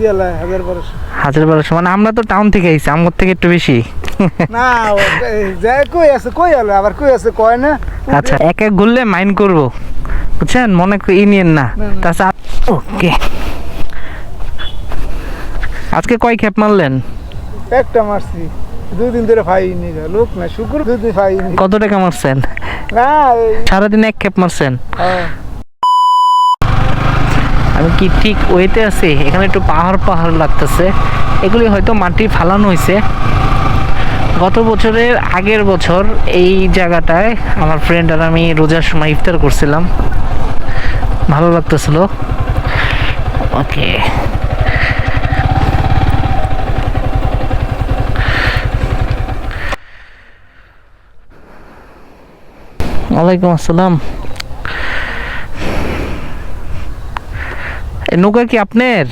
1200 মানে আমরা তো টাউন থেকে আইছি, আমার থেকে একটু বেশি। না যাই কই আছে কই হলো আবার কই আছে কয় না। আচ্ছা এক এক ঘুরলে মাইন্ড করবো বুঝছেন, মনে ই নিয়েন না। তাছাড়া ওকে আজকে কয় খেপ মারলেন? একটা মারছি, 2 দিন ধরে পাইনি, লোক না শুক্র 2 দিন পাইনি। কত টাকা মারছেন? না সারাদিন এক খেপ মারছেন? হ্যাঁ। আমি কি ঠিক ওয়েতে আছি? এখানে একটু পাহাড় পাহাড় লাগতেছে, এগুলি হয়তো মাটি ফালানো হয়েছে। গত বছরের আগের বছর এই জায়গাটায় আমার ফ্রেন্ড আর আমি রোজার সময় ইফতার করছিলাম, ভালো লাগতেছিল। ওকে ওয়ালাইকুম আসসালাম। এই নৌকা কি আপনার?